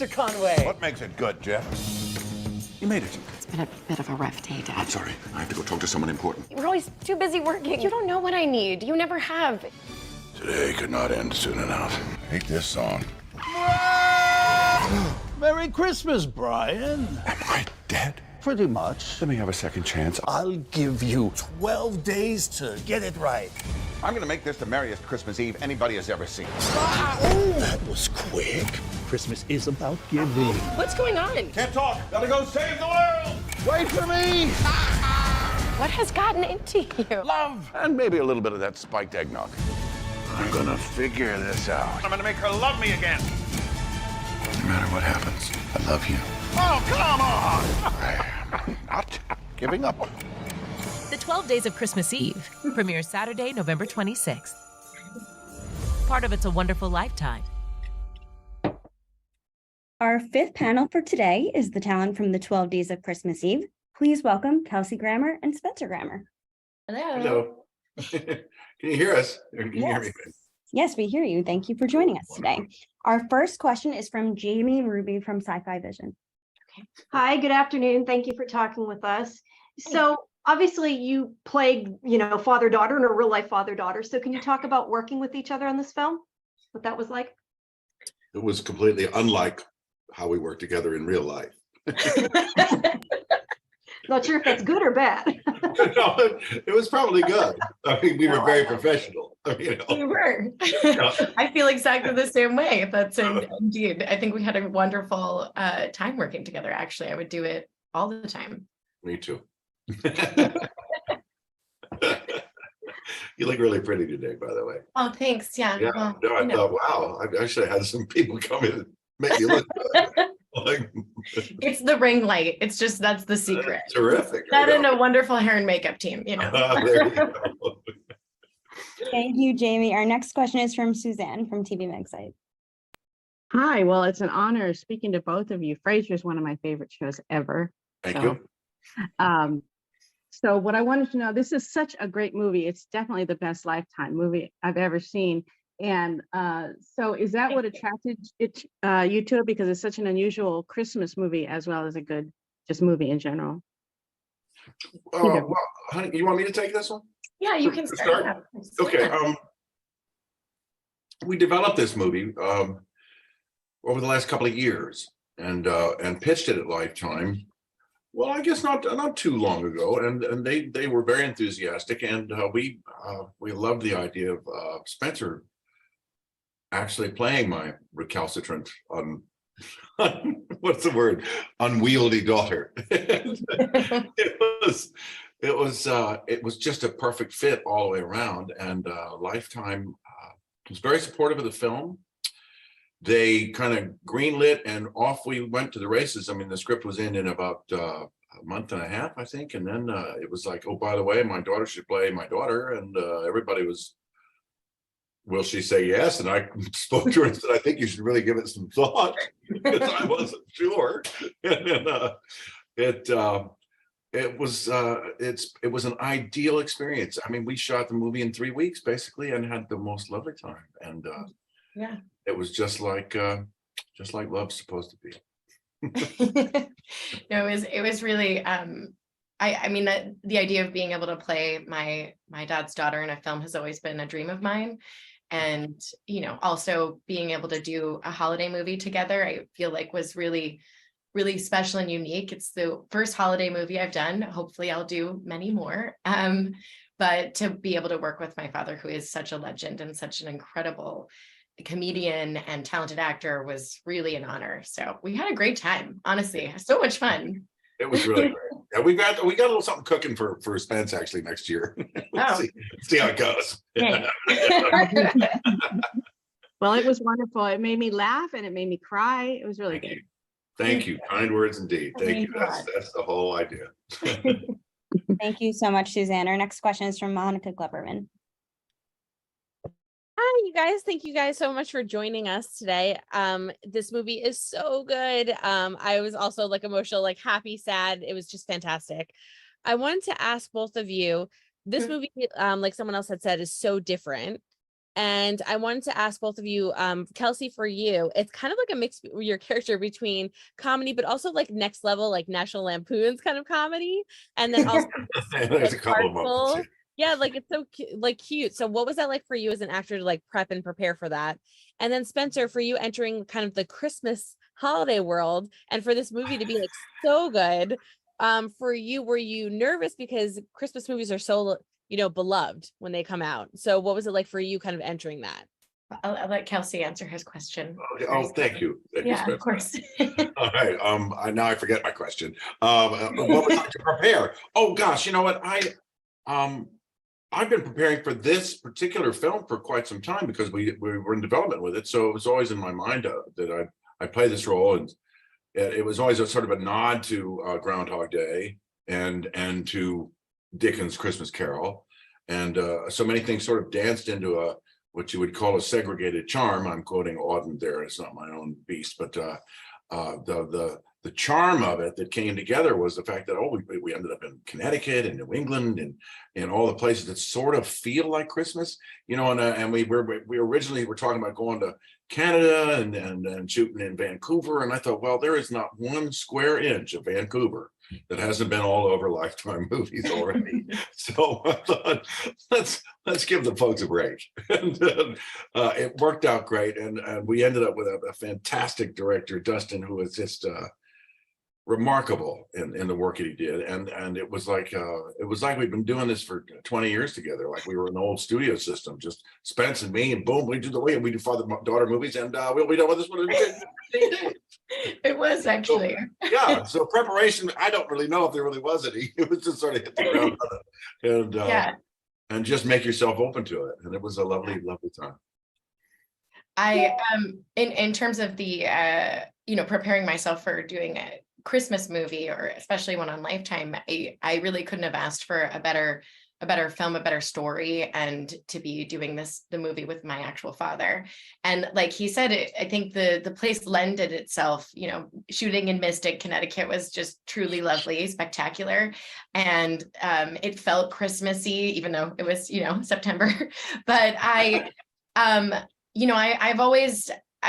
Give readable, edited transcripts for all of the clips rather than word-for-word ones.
Mr. Conway. What makes it good, Jeff? You made it. It's been a bit of a rough day, Dad. I'm sorry. I have to go talk to someone important. We're always too busy working. You don't know what I need. You never have. Today could not end soon enough. I hate this song. Merry Christmas, Brian. Am I dead? Pretty much. Let me have a second chance. I'll give you 12 days to get it right. I'm gonna make this the merriest Christmas Eve anybody has ever seen. That was quick. Christmas is about giving. What's going on? Can't talk. Gotta go save the world. Wait for me! What has gotten into you? Love. And maybe a little bit of that spiked eggnog. I'm gonna figure this out. I'm gonna make her love me again. No matter what happens, I love you. Oh, come on! I am not giving up. The 12 Days of Christmas Eve premieres Saturday, November 26th. Part of It's a Wonderful Lifetime. Our fifth panel for today is the talent from the 12 Days of Christmas Eve. Please welcome Kelsey Grammer and Spencer Grammer. Hello. Can you hear us? Or can you hear me? Yes, we hear you. Thank you for joining us today. Our first question is from Jamie Ruby from Sci-Fi Vision. Hi, good afternoon. Thank you for talking with us. So obviously you played, father-daughter and a real life father-daughter. So can you talk about working with each other on this film? What that was like? It was completely unlike how we work together in real life. Not sure if that's good or bad. No, it was probably good. I mean, we were very professional. We were. I feel exactly the same way. That's indeed. I think we had a wonderful time working together. Actually, I would do it all the time. Me too. You look really pretty today, by the way. Oh, thanks. Yeah. Yeah. Well, No, I thought, wow, I actually had some people come in and make you look good. Like, it's the ring light. It's just, that's the secret. terrific. That and a wonderful hair and makeup team, There you go. Thank you, Jamie. Our next question is from Suzanne from TV Mag Site. Hi, well, it's an honor speaking to both of you. Frasier is one of my favorite shows ever. Thank you. So what I wanted to know, this is such a great movie. It's definitely the best Lifetime movie I've ever seen. And so is that what attracted you to it? Because it's such an unusual Christmas movie as well as a good just movie in general. Well, honey, you want me to take this one? Yeah, you can start. Yeah. Okay. We developed this movie over the last couple of years and pitched it at Lifetime. Well, I guess not too long ago, and they were very enthusiastic, and we loved the idea of Spencer actually playing my recalcitrant what's the word, unwieldy daughter. It was just a perfect fit all the way around, and Lifetime was very supportive of the film. They kind of greenlit and off we went to the races. I mean, the script was in about a month and a half, I think. And then it was like, oh, by the way, my daughter should play my daughter. And everybody was, will she say yes? And I spoke to her and said, I think you should really give it some thought because I wasn't sure. And then it was an ideal experience. I mean, we shot the movie in 3 weeks basically and had the most lovely time. And yeah. It was just like love's supposed to be. No, it was really I mean the idea of being able to play my dad's daughter in a film has always been a dream of mine. And also being able to do a holiday movie together, I feel like was really, really special and unique. It's the first holiday movie I've done. Hopefully I'll do many more. But to be able to work with my father, who is such a legend and such an incredible comedian and talented actor, was really an honor. So we had a great time, honestly. So much fun. It was really great. Yeah, we got a little something cooking for Spence actually next year. See how it goes. Well, it was wonderful. It made me laugh and it made me cry. It was really good. Thank you. Kind words indeed. Thank you. That's the whole idea. Thank you so much, Suzanne. Our next question is from Monica Gleberman. Hi, you guys. Thank you guys so much for joining us today. This movie is so good. I was also like emotional, like happy, sad. It was just fantastic. I wanted to ask both of you, this movie, like someone else had said, is so different. And I wanted to ask both of you, Kelsey, for you, it's kind of like a mix of your character between comedy, but also like next level, like National Lampoon's kind of comedy. And then also There's a couple of moments. artful. Yeah, like it's so like cute. So what was that like for you as an actor to like prep and prepare for that? And then Spencer, for you entering kind of the Christmas holiday world and for this movie to be like so good, for you, were you nervous because Christmas movies are so, you know, beloved when they come out? So what was it like for you kind of entering that? I'll let Kelsey answer his question. Oh, thank you. Thank you, Yeah, Spencer. of course. All right. Now I forget my question. What was I to prepare? Oh gosh, you know what? I've been preparing for this particular film for quite some time because we were in development with it. So it was always in my mind that I play this role, and it was always a sort of a nod to Groundhog Day and to Dickens' Christmas Carol, and so many things sort of danced into what you would call a segregated charm. I'm quoting Auden there. It's not my own beast, but the charm of it that came together was the fact that we ended up in Connecticut and New England and all the places that sort of feel like Christmas, you know. And we originally were talking about going to Canada and shooting in Vancouver, and I thought, well, there is not one square inch of Vancouver that hasn't been all over Lifetime movies already. So I thought, let's give the folks a break. And it worked out great, and we ended up with a fantastic director, Dustin, who was just remarkable in the work that he did, and it was like we've been doing this for 20 years together, like we were in the old studio system, just Spence and me, and boom, we do father-daughter movies, and we'll be done with this one in 15 days. It was actually. So, yeah, so preparation, I don't really know if there really was any. It was just sort of hit the ground and and just make yourself open to it, and it was a lovely time. I in terms of the preparing myself for doing a Christmas movie, or especially one on Lifetime, I really couldn't have asked for a better film, a better story, and to be doing the movie with my actual father. And like he said, I think the place lended itself, shooting in Mystic, Connecticut was just truly lovely, spectacular. And it felt Christmassy, even though it was, September. But I've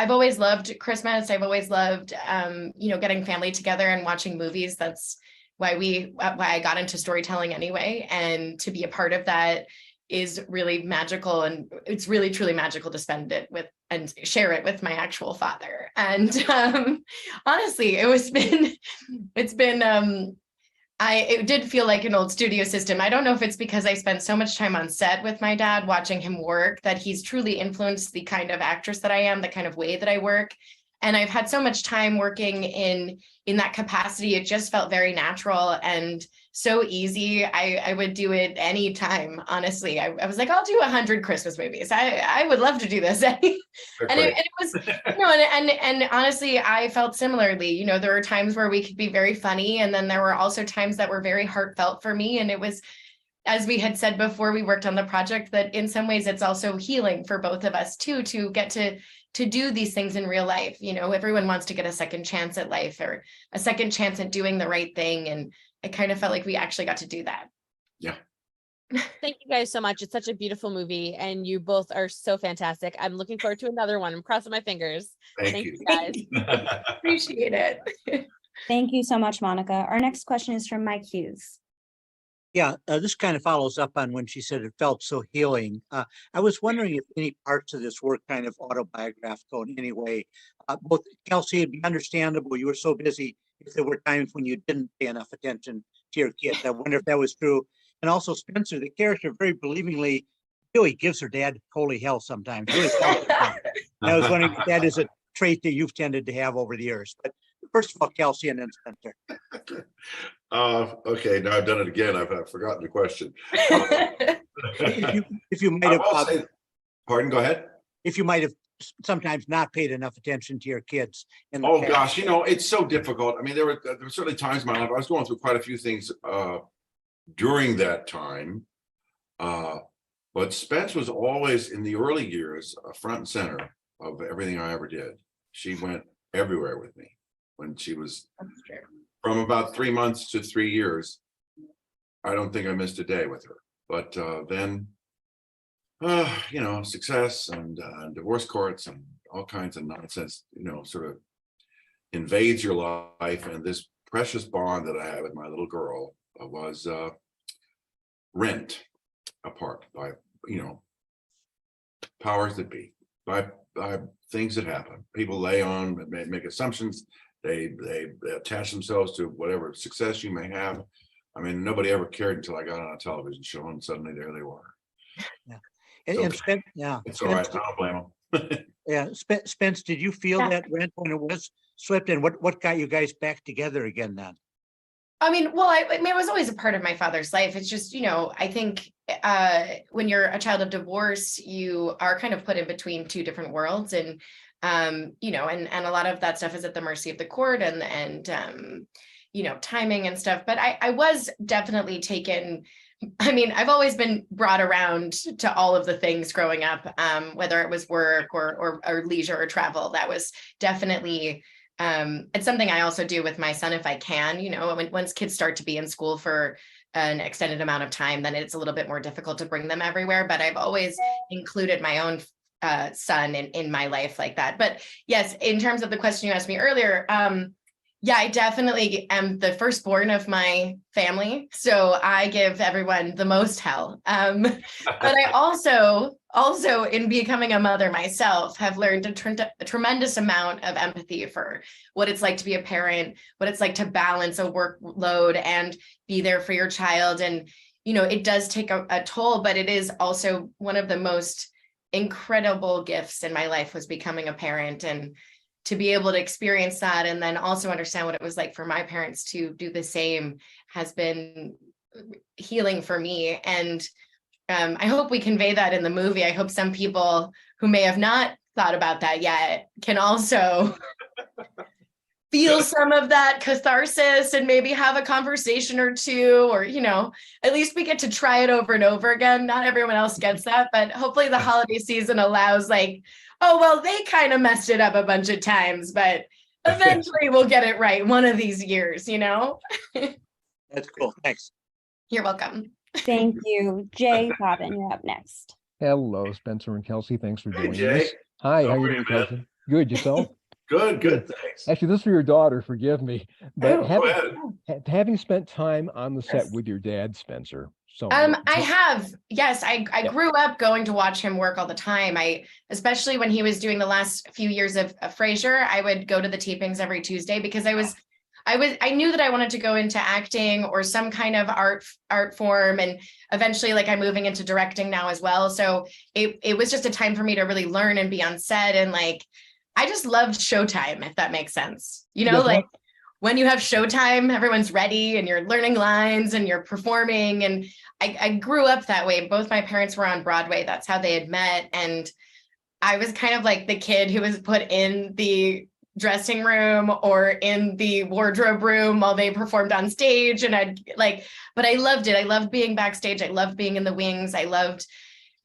always loved Christmas. I've always loved, getting family together and watching movies. That's why I got into storytelling anyway. And to be a part of that is really magical. And it's really, truly magical to spend it with and share it with my actual father. And honestly, it did feel like an old studio system. I don't know if it's because I spent so much time on set with my dad, watching him work, that he's truly influenced the kind of actress that I am, the kind of way that I work. And I've had so much time working in that capacity. It just felt very natural and so easy. I would do it anytime, honestly. I was like, I'll do 100 Christmas movies. I would love to do this. And it was, and honestly, I felt similarly. There were times where we could be very funny, and then there were also times that were very heartfelt for me. And it was, as we had said before we worked on the project, that in some ways it's also healing for both of us too, to get to do these things in real life. Everyone wants to get a second chance at life, or a second chance at doing the right thing. And I kind of felt like we actually got to do that. Yeah. Thank you guys so much. It's such a beautiful movie, and you both are so fantastic. I'm looking forward to another one. I'm crossing my fingers. Thank you guys. Appreciate it. Thank you so much, Monica. Our next question is from Mike Hughes. Yeah, this kind of follows up on when she said it felt so healing. I was wondering if any parts of this were kind of autobiographical in any way. Both Kelsey, it'd be understandable. You were so busy if there were times when you didn't pay enough attention to your kids. I wonder if that was true. And also Spencer, the character, very believingly, really gives her dad holy hell sometimes. Really I was wondering if that is a trait that you've tended to have over the years. But first of all, Kelsey, and then Spencer. Okay, now I've done it again. I've forgotten the question. If you might have, pardon, go ahead. If you might have sometimes not paid enough attention to your kids. Oh gosh, it's so difficult. I mean, there were certainly times in my life I was going through quite a few things during that time. But Spence was always, in the early years, front and center of everything I ever did. She went everywhere with me when she was from about 3 months to 3 years. I don't think I missed a day with her. But then success and divorce courts and all kinds of nonsense, sort of invades your life. And this precious bond that I had with my little girl was rent apart by, powers that be, by things that happen. People lay on, make assumptions. They attach themselves to whatever success you may have. I mean, nobody ever cared until I got on a television show, and suddenly there they were. Yeah. It's all right. I don't blame them. Yeah, Spence, did you feel that rent when it was slipped, and what got you guys back together again then? I mean, it was always a part of my father's life. It's just, I think when you're a child of divorce, you are kind of put in between two different worlds, and and a lot of that stuff is at the mercy of the court and timing and stuff. But I was definitely taken. I mean, I've always been brought around to all of the things growing up, whether it was work or leisure or travel. That was definitely, it's something I also do with my son if I can. Once kids start to be in school for an extended amount of time, then it's a little bit more difficult to bring them everywhere. But I've always included my own son in my life like that. But yes, in terms of the question you asked me earlier, yeah, I definitely am the firstborn of my family, so I give everyone the most hell. But I also in becoming a mother myself have learned a tremendous amount of empathy for what it's like to be a parent, what it's like to balance a workload and be there for your child. And, it does take a toll, but it is also one of the most incredible gifts in my life was becoming a parent, and to be able to experience that and then also understand what it was like for my parents to do the same has been healing for me. And I hope we convey that in the movie. I hope some people who may have not thought about that yet can also feel some of that catharsis and maybe have a conversation or two, or, at least we get to try it over and over again. Not everyone else gets that, but hopefully the holiday season allows oh, well, they kind of messed it up a bunch of times, but eventually we'll get it right one of these years, That's cool. Thanks. You're welcome. Thank you. Jay Bobbin, you're up next. Hello, Spencer and Kelsey. Thanks for Hey, joining Jay. us. Hi, how How you are doing, you, man? Kelsey? Good, yourself? Good, thanks. Actually, this is for your daughter, forgive me. But Go ahead. having spent time on the set with your dad, Spencer. So I have, yes, I grew up going to watch him work all the time. Especially when he was doing the last few years of Frasier, I would go to the tapings every Tuesday because I knew that I wanted to go into acting or some kind of art form. And eventually I'm moving into directing now as well. So it was just a time for me to really learn and be on set. And I just loved showtime, if that makes sense. When you have showtime, everyone's ready and you're learning lines and you're performing. And I grew up that way. Both my parents were on Broadway. That's how they had met. And I was kind of like the kid who was put in the dressing room or in the wardrobe room while they performed on stage. And but I loved it. I loved being backstage. I loved being in the wings. I loved,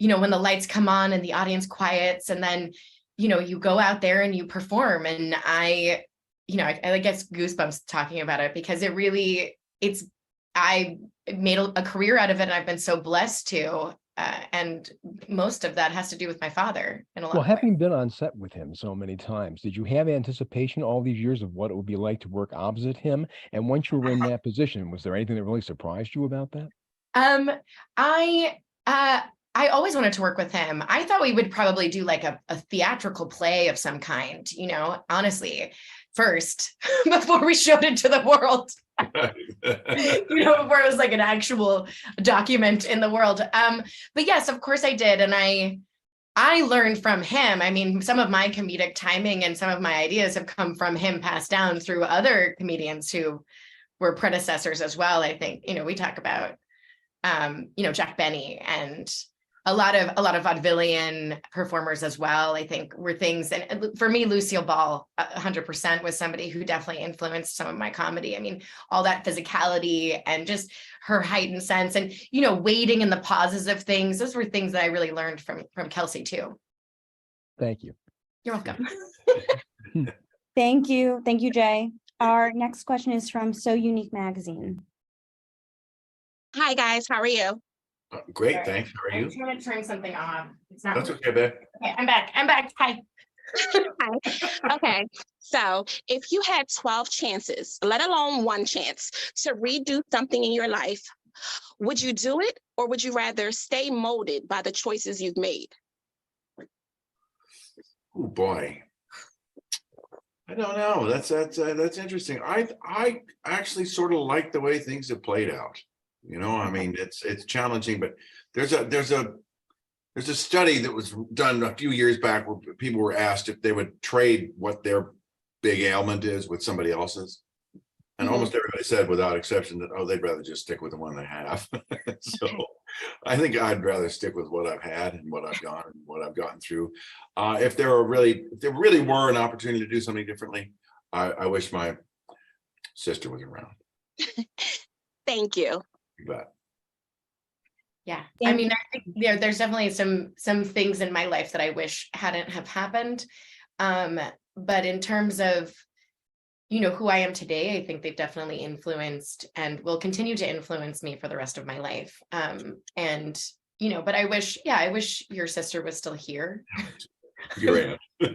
when the lights come on and the audience quiets and then, you go out there and you perform. And I guess goosebumps talking about it because I made a career out of it and I've been so blessed to, and most of that has to do with my father in a lot of ways. having been on set with him so many times, did you have anticipation all these years of what it would be like to work opposite him? And once you were in that position, was there anything that really surprised you about that? I always wanted to work with him. I thought we would probably do a theatrical play of some kind, honestly, first, before we showed it to the world. Before it was an actual document in the world. But yes, of course I did. And I learned from him. I mean, some of my comedic timing and some of my ideas have come from him passed down through other comedians who were predecessors as well. I think, we talk about, Jack Benny and a lot of vaudevillian performers as well, I think were things. And for me, Lucille Ball 100% was somebody who definitely influenced some of my comedy. I mean, all that physicality and just her heightened sense and, waiting in the pauses of things. Those were things that I really learned from Kelsey too. Thank you. You're welcome. Thank you. Thank you, Jay. Our next question is from So Unique Magazine. Hi guys, how are you? Great, Sorry. thanks. How are I'm you? trying to turn something off. It's not. That's okay, babe. Okay, I'm back. I'm back. Hi. Okay, so if you had 12 chances, let alone one chance, to redo something in your life, would you do it, or would you rather stay molded by the choices you've made? Oh boy, I don't know. That's interesting. I actually sort of like the way things have played out. You know, I mean, it's challenging, but there's a study that was done a few years back where people were asked if they would trade what their big ailment is with somebody else's. And almost everybody said, without exception, that, oh, they'd rather just stick with the one they have. So I think I'd rather stick with what I've had and what I've gone and what I've gotten through. If there really were an opportunity to do something differently, I wish my sister was around. Thank you. You bet. Yeah, I mean, I think there's definitely some things in my life that I wish hadn't have happened. But in terms of, you know, who I am today, I think they've definitely influenced and will continue to influence me for the rest of my life. And, you know, but I wish your sister was still here. You're right.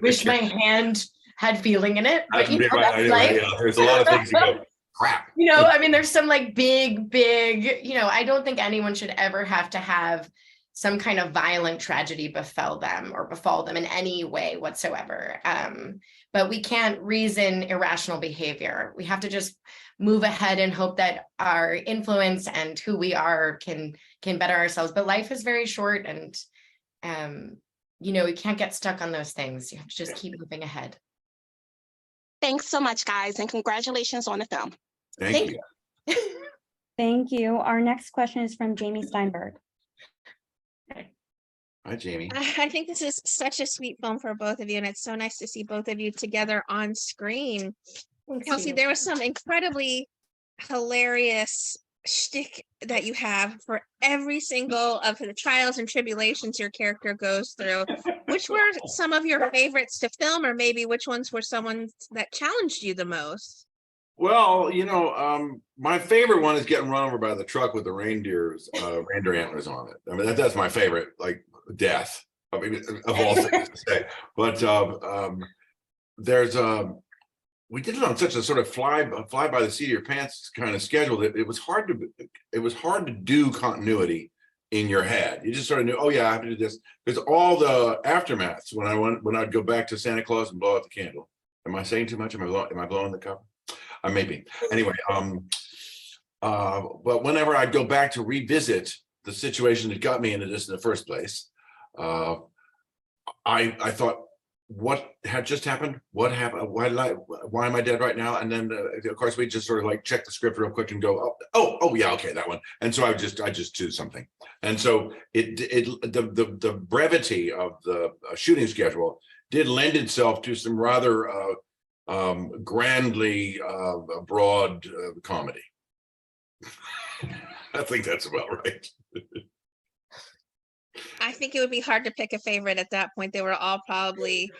Wish my hand had feeling in it, but you know, that's life. There's a lot of things to go. Crap. You know, I mean, there's some like big, you know, I don't think anyone should ever have to have some kind of violent tragedy befall them in any way whatsoever. But we can't reason irrational behavior. We have to just move ahead and hope that our influence and who we are can better ourselves. But life is very short, and you know, you can't get stuck on those things. You have to just keep moving ahead. Thanks so much, guys, and congratulations on the film. Thank you. Thank you. Our next question is from Jamie Steinberg. Hi, Jamie. I think this is such a sweet film for both of you, and it's so nice to see both of you together on screen. Kelsey, there was some incredibly hilarious shtick that you have for every single of the trials and tribulations your character goes through. Which were some of your favorites to film, or maybe which ones were someone that challenged you the most? Well, you know, my favorite one is getting run over by the truck with the reindeer antlers on it. I mean, that's my favorite, like death. I mean, of all things to say. But we did it on such a sort of fly by the seat of your pants kind of schedule that it was hard to do continuity in your head. You just sort of knew, oh yeah, I have to do this. There's all the aftermaths when I'd go back to Santa Claus and blow out the candle. Am I saying too much? Am I blowing the cover? Maybe. Anyway, but whenever I'd go back to revisit the situation that got me into this in the first place, I thought, what had just happened? What happened? Why am I dead right now? And then of course we just sort of like check the script real quick and go, oh yeah, okay, that one. And so I just do something. And so the brevity of the shooting schedule did lend itself to some rather grandly broad comedy. I think that's about right. I think it would be hard to pick a favorite at that point. They were all probably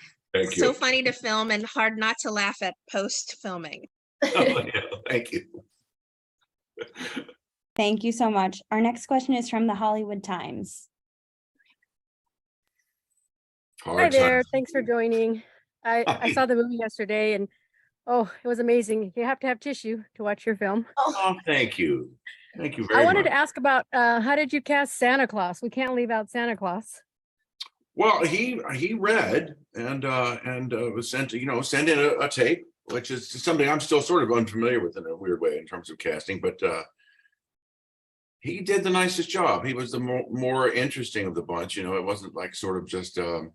so funny to film and hard not to laugh at post filming. Oh, yeah, thank you. Thank you so much. Our next question is from the Hollywood Times. Hi there. Thanks for joining. I saw the movie yesterday, and oh, it was amazing. You have to have tissue to watch your film. Oh, thank you. Thank you very much. I wanted to ask about how did you cast Santa Claus? We can't leave out Santa Claus. Well, he read and was sent in a tape, which is something I'm still sort of unfamiliar with in a weird way in terms of casting, but he did the nicest job. He was the more interesting of the bunch. You know, it wasn't like sort of just a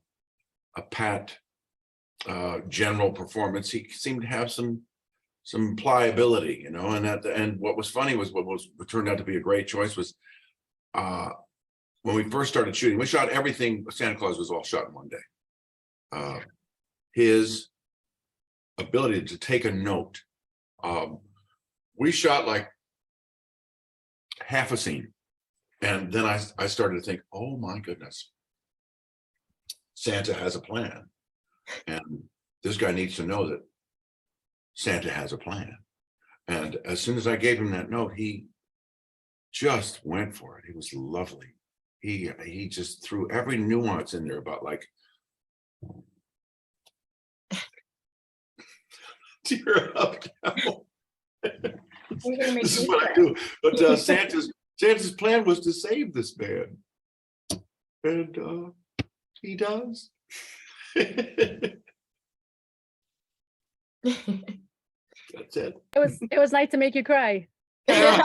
pat general performance. He seemed to have some pliability, you know, and what was funny was what turned out to be a great choice was when we first started shooting, we shot everything. Santa Claus was all shot in one day. His ability to take a note. We shot like half a scene, and then I started to think, oh my goodness, Santa has a plan, and this guy needs to know that Santa has a plan. And as soon as I gave him that note, he just went for it. He was lovely. He just threw every nuance in there about like, tear up now. This is what I do. But Santa's plan was to save this man, and he does. That's it. It was nice to make you cry. Yeah.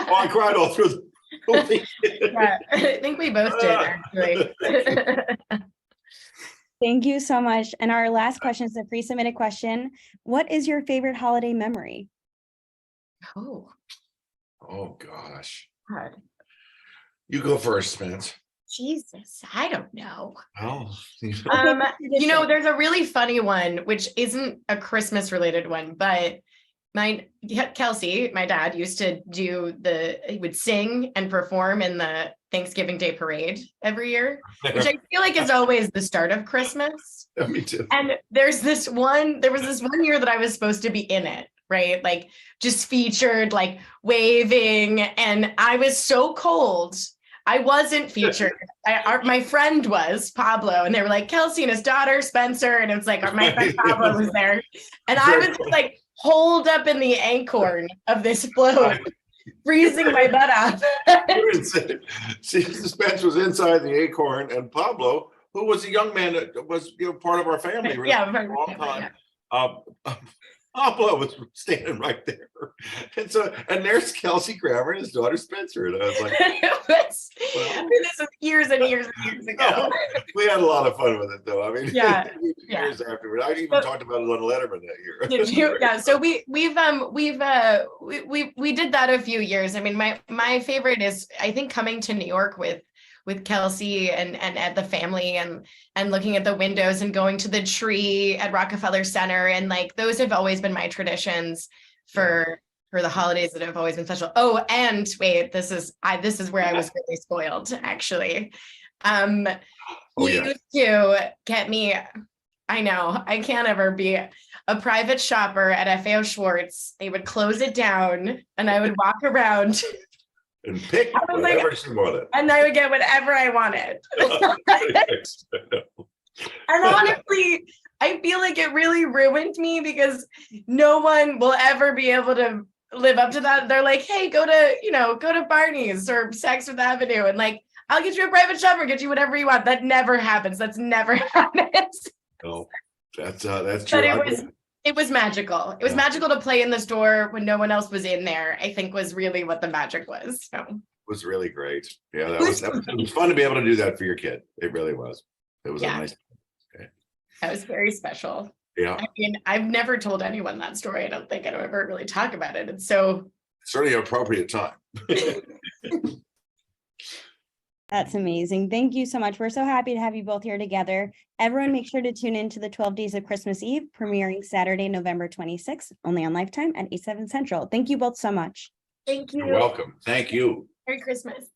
Oh, I cried all through the movie. Yeah, I think we both did, actually. Thank you so much. And our last question is a pre-submitted question. What is your favorite holiday memory? Oh Gosh. God. You go first, Spence. Jesus, I don't know. Oh, You know, there's a really funny one, which isn't a Christmas related one, but Kelsey, my dad, used to he would sing and perform in the Thanksgiving Day parade every year, which I feel like is always the start of Christmas. Yeah, me too. And there was this one year that I was supposed to be in it, right? Like just featured, like waving, and I was so cold. I wasn't featured. My friend was Pablo, and they were like Kelsey and his daughter Spencer, and it's like my friend Pablo was there, and I was just like holed up in the acorn of this float, freezing my butt off. Spence was inside the acorn, and Pablo, who was a young man that was part of our family, for a long time. Yeah. Pablo was standing right there, and there's Kelsey Grammer and his daughter Spencer, and I was like, this was years and years and years ago. We had a lot of fun with it, though. I mean, yeah, years afterward, I even talked about it on Letterman that year. Did you? Yeah. So we did that a few years. I mean, my favorite is, I think, coming to New York with Kelsey and at the family and looking at the windows and going to the tree at Rockefeller Center, and like those have always been my traditions for the holidays that have always been special. Oh, and wait, this is where I was really spoiled, actually. He used to get me. I know I can't ever be a private shopper at FAO Schwartz. They would close it down, and I would walk around. And pick whatever she wanted. And I would get whatever I wanted. And honestly, I feel like it really ruined me, because no one will ever be able to live up to that. They're like, hey, go to Barney's or Saks Fifth Avenue, and like, I'll get you a private shopper, get you whatever you want. That never happens. That's never happened. No, that's true. But it was magical. It was magical to play in the store when no one else was in there, I think, was really what the magic was. So. It was really great. Yeah, it was fun to be able to do that for your kid. It really was. It was a nice. Okay. That was very special. Yeah. I mean, I've never told anyone that story. I don't think I'd ever really talk about it. It's so. Certainly an appropriate time. That's amazing. Thank you so much. We're so happy to have you both here together. Everyone, make sure to tune in to the 12 Days of Christmas Eve, premiering Saturday, November 26th, only on Lifetime at 8/7 Central. Thank you both so much. Thank you. You're welcome. Thank you. Merry Christmas.